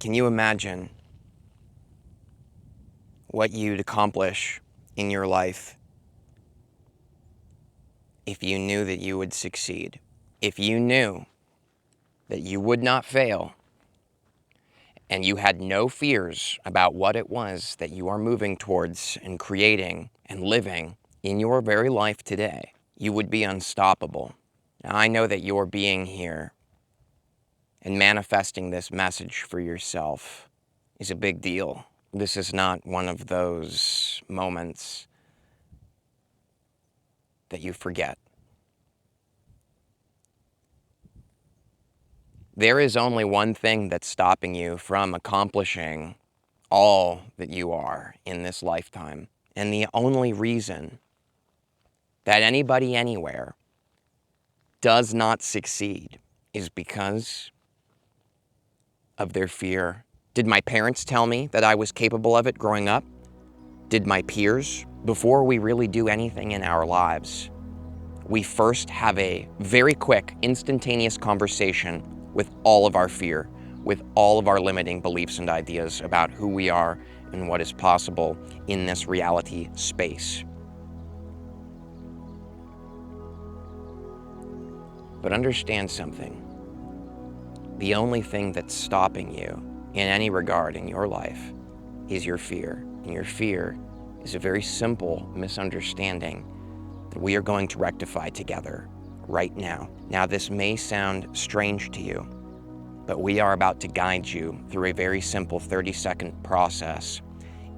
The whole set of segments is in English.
Can you imagine what you'd accomplish in your life if you knew that you would succeed? If you knew that you would not fail, and you had no fears about what it was that you are moving towards and creating and living in your very life today, you would be unstoppable. Now, I know that your being here and manifesting this message for yourself is a big deal. This is not one of those moments that you forget. There is only one thing that's stopping you from accomplishing all that you are in this lifetime. And the only reason that anybody anywhere does not succeed is because of their fear. Did my parents tell me that I was capable of it growing up? Did my peers? Before we really do anything in our lives, we first have a very quick, instantaneous conversation with all of our fear, with all of our limiting beliefs and ideas about who we are and what is possible in this reality space. But understand something. The only thing that's stopping you in any regard in your life is your fear. And your fear is a very simple misunderstanding that we are going to rectify together right now. Now, this may sound strange to you, but we are about to guide you through a very simple 30-second process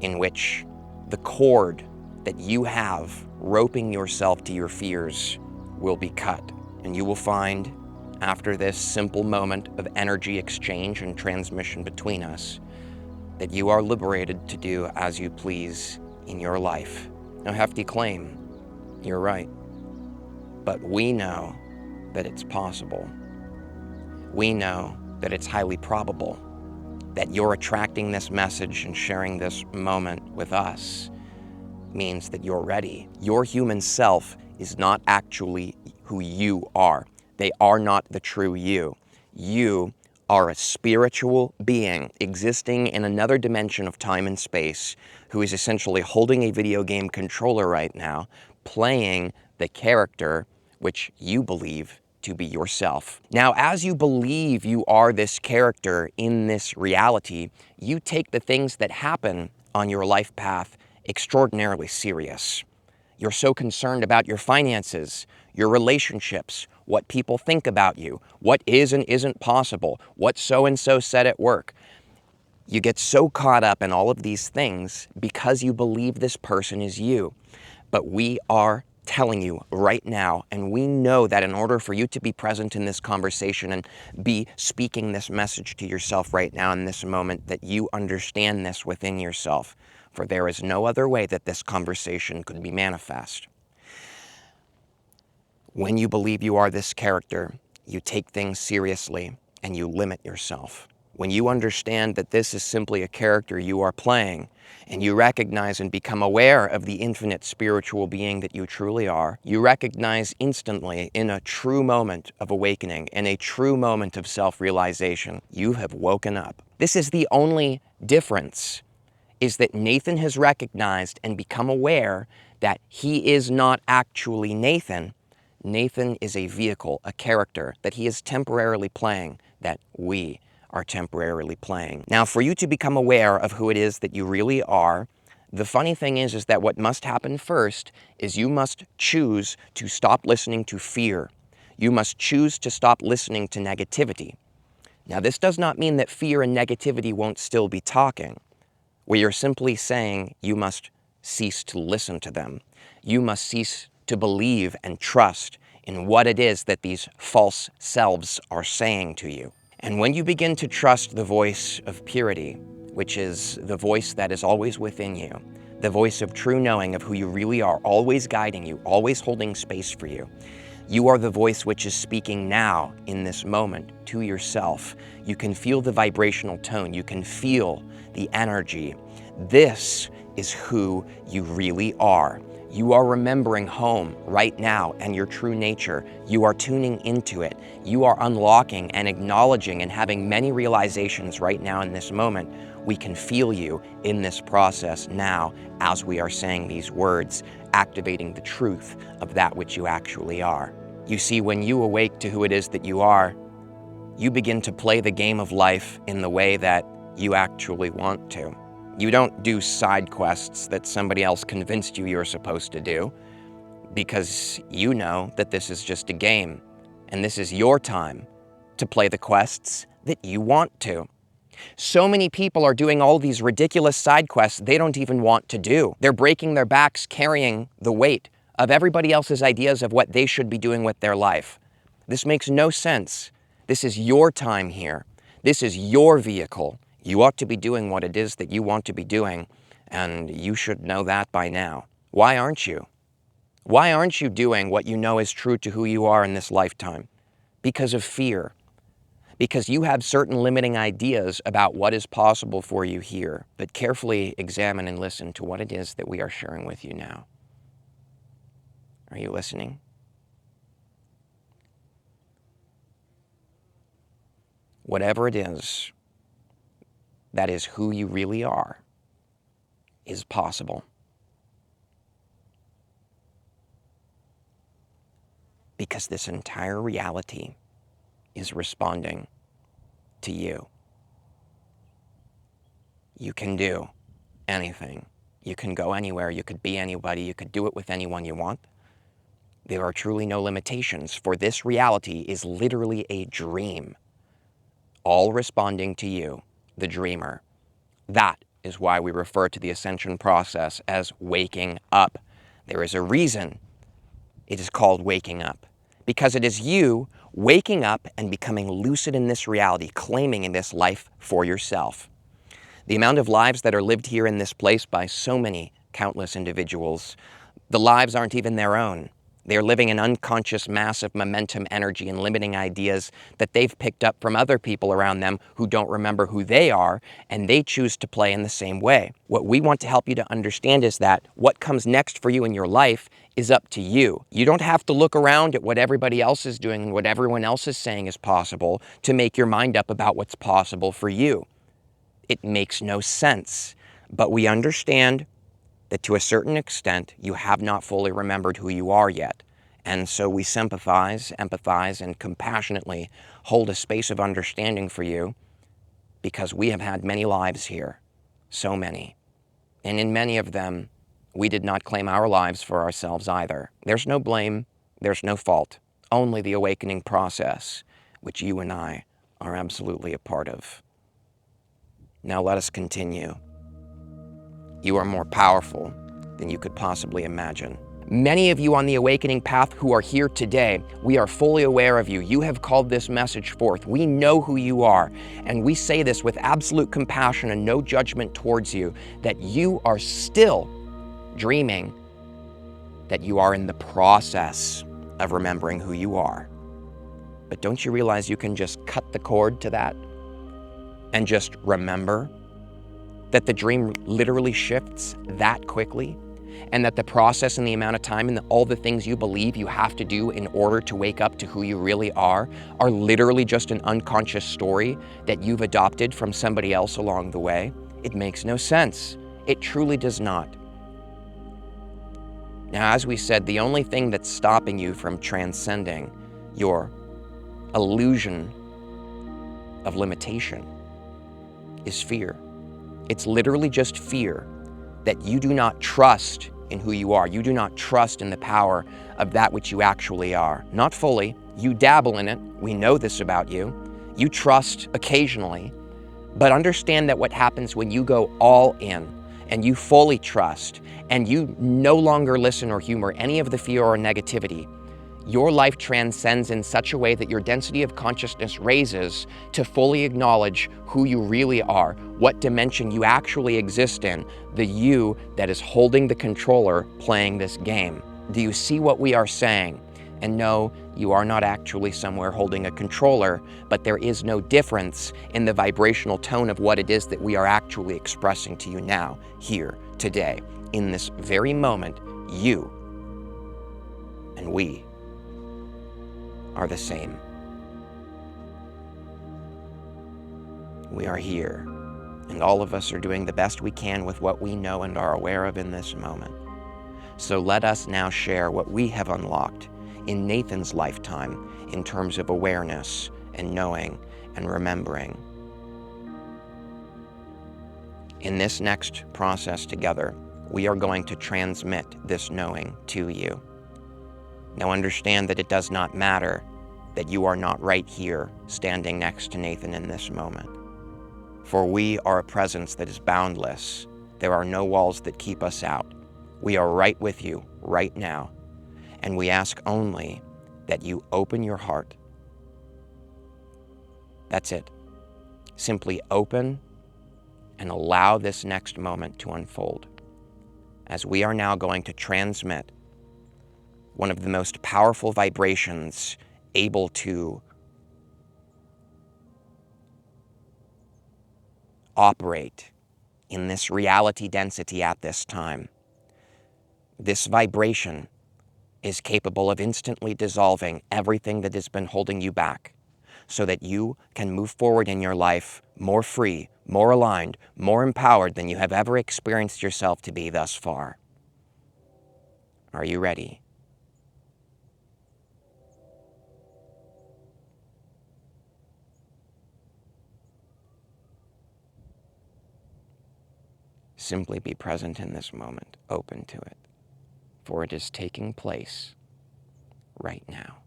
in which the cord that you have roping yourself to your fears will be cut. And you will find, after this simple moment of energy exchange and transmission between us, that you are liberated to do as you please in your life. No hefty claim, you're right. But we know that it's possible. We know that it's highly probable that you're attracting this message and sharing this moment with us means that you're ready. Your human self is not actually who you are. They are not the true you. You are a spiritual being existing in another dimension of time and space who is essentially holding a video game controller right now, playing the character which you believe to be yourself. Now, as you believe you are this character in this reality, you take the things that happen on your life path extraordinarily serious. You're so concerned about your finances, your relationships, what people think about you, what is and isn't possible, what so-and-so said at work. You get so caught up in all of these things because you believe this person is you. But we are telling you right now, and we know that in order for you to be present in this conversation and be speaking this message to yourself right now in this moment, that you understand this within yourself. For there is no other way that this conversation could be manifest. When you believe you are this character, you take things seriously and you limit yourself. When you understand that this is simply a character you are playing, and you recognize and become aware of the infinite spiritual being that you truly are, you recognize instantly in a true moment of awakening, in a true moment of self-realization, you have woken up. This is the only difference, is that Nathan has recognized and become aware that he is not actually Nathan. Nathan is a vehicle, a character that he is temporarily playing, that we are temporarily playing. Now, for you to become aware of who it is that you really are, the funny thing is that what must happen first is you must choose to stop listening to fear. You must choose to stop listening to negativity. Now, this does not mean that fear and negativity won't still be talking. We are simply saying you must cease to listen to them. You must cease to believe and trust in what it is that these false selves are saying to you. And when you begin to trust the voice of purity, which is the voice that is always within you, the voice of true knowing of who you really are, always guiding you, always holding space for you, you are the voice which is speaking now in this moment to yourself. You can feel the vibrational tone. You can feel the energy. This is who you really are. You are remembering home right now and your true nature. You are tuning into it. You are unlocking and acknowledging and having many realizations right now in this moment. We can feel you in this process now as we are saying these words, activating the truth of that which you actually are. You see, when you awake to who it is that you are, you begin to play the game of life in the way that you actually want to. You don't do side quests that somebody else convinced you you're supposed to do, because you know that this is just a game, and this is your time to play the quests that you want to. So many people are doing all these ridiculous side quests they don't even want to do. They're breaking their backs carrying the weight of everybody else's ideas of what they should be doing with their life. This makes no sense. This is your time here. This is your vehicle. You ought to be doing what it is that you want to be doing, and you should know that by now. Why aren't you? Why aren't you doing what you know is true to who you are in this lifetime? Because of fear. Because you have certain limiting ideas about what is possible for you here. But carefully examine and listen to what it is that we are sharing with you now. Are you listening? Whatever it is that is who you really are is possible. Because this entire reality is responding to you. You can do anything. You can go anywhere. You could be anybody. You could do it with anyone you want. There are truly no limitations, for this reality is literally a dream, all responding to you, the dreamer. That is why we refer to the ascension process as waking up. There is a reason it is called waking up, because it is you waking up and becoming lucid in this reality, claiming in this life for yourself. The amount of lives that are lived here in this place by so many countless individuals, the lives aren't even their own. They're living an unconscious mass of momentum, energy, and limiting ideas that they've picked up from other people around them who don't remember who they are, and they choose to play in the same way. What we want to help you to understand is that what comes next for you in your life is up to you. You don't have to look around at what everybody else is doing and what everyone else is saying is possible to make your mind up about what's possible for you. It makes no sense, but we understand that to a certain extent, you have not fully remembered who you are yet. And so we sympathize, empathize, and compassionately hold a space of understanding for you, because we have had many lives here, so many. And in many of them, we did not claim our lives for ourselves either. There's no blame, there's no fault, only the awakening process, which you and I are absolutely a part of. Now let us continue. You are more powerful than you could possibly imagine. Many of you on the awakening path who are here today, we are fully aware of you. You have called this message forth. We know who you are, and we say this with absolute compassion and no judgment towards you, that you are still dreaming, that you are in the process of remembering who you are. But don't you realize you can just cut the cord to that and just remember that the dream literally shifts that quickly, and that the process and the amount of time and all the things you believe you have to do in order to wake up to who you really are literally just an unconscious story that you've adopted from somebody else along the way? It makes no sense. It truly does not. Now, as we said, the only thing that's stopping you from transcending your illusion of limitation is fear. It's literally just fear that you do not trust in who you are. You do not trust in the power of that which you actually are. Not fully. You dabble in it. We know this about you. You trust occasionally. But understand that what happens when you go all in and you fully trust and you no longer listen or humor any of the fear or negativity, your life transcends in such a way that your density of consciousness raises to fully acknowledge who you really are, what dimension you actually exist in, the you that is holding the controller playing this game. Do you see what we are saying? And no, you are not actually somewhere holding a controller, but there is no difference in the vibrational tone of what it is that we are actually expressing to you now, here, today. In this very moment, you and we are the same. We are here, and all of us are doing the best we can with what we know and are aware of in this moment. So let us now share what we have unlocked in Nathan's lifetime in terms of awareness and knowing and remembering. In this next process together, we are going to transmit this knowing to you. Now understand that it does not matter that you are not right here standing next to Nathan in this moment. For we are a presence that is boundless. There are no walls that keep us out. We are right with you right now, and we ask only that you open your heart. That's it. Simply open and allow this next moment to unfold, as we are now going to transmit one of the most powerful vibrations able to operate in this reality density at this time. This vibration is capable of instantly dissolving everything that has been holding you back, so that you can move forward in your life more free, more aligned, more empowered than you have ever experienced yourself to be thus far. Are you ready? Simply be present in this moment, open to it, for it is taking place right now.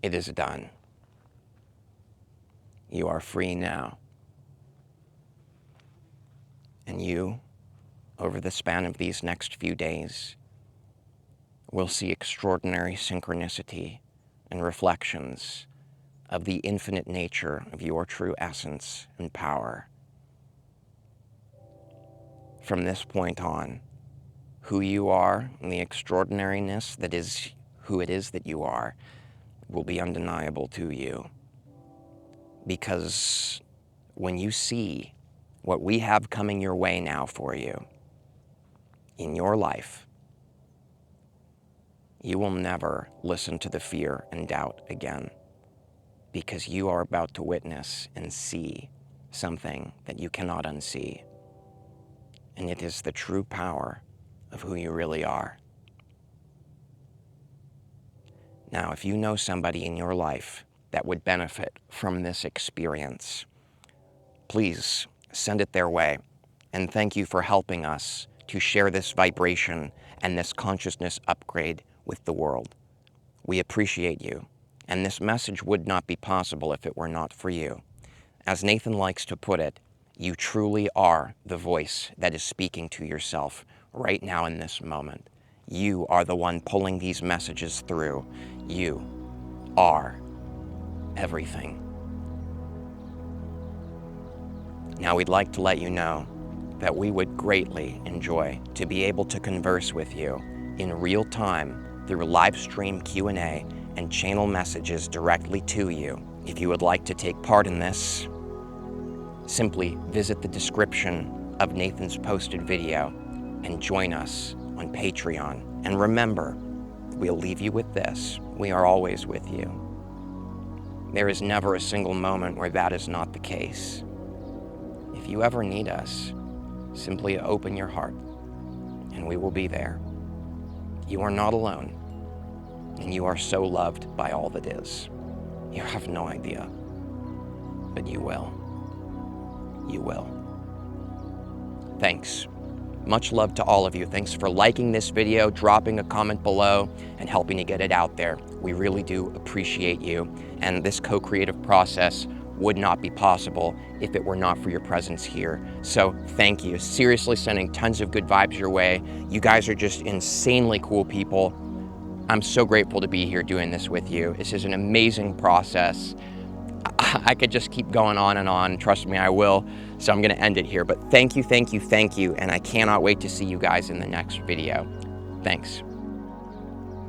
It is done. You are free now. And you, over the span of these next few days, will see extraordinary synchronicity and reflections of the infinite nature of your true essence and power. From this point on, who you are and the extraordinariness that is who it is that you are will be undeniable to you. Because when you see what we have coming your way now for you in your life, you will never listen to the fear and doubt again, because you are about to witness and see something that you cannot unsee. And it is the true power of who you really are. Now, if you know somebody in your life that would benefit from this experience, please send it their way. And thank you for helping us to share this vibration and this consciousness upgrade with the world. We appreciate you. And this message would not be possible if it were not for you. As Nathan likes to put it, you truly are the voice that is speaking to yourself right now in this moment. You are the one pulling these messages through. You are everything. Now we'd like to let you know that we would greatly enjoy to be able to converse with you in real time through live stream Q&A and channel messages directly to you. If you would like to take part in this, simply visit the description of Nathan's posted video and join us on Patreon. And remember, we'll leave you with this: we are always with you. There is never a single moment where that is not the case. If you ever need us, simply open your heart and we will be there. You are not alone, and you are so loved by all that is. You have no idea, but you will. You will. Thanks. Much love to all of you. Thanks for liking this video, dropping a comment below, and helping to get it out there. We really do appreciate you. And this co-creative process would not be possible if it were not for your presence here. So thank you. Seriously, sending tons of good vibes your way. You guys are just insanely cool people. I'm so grateful to be here doing this with you. This is an amazing process. I could just keep going on and on. Trust me, I will. So I'm going to end it here. But thank you, thank you, thank you. And I cannot wait to see you guys in the next video. Thanks.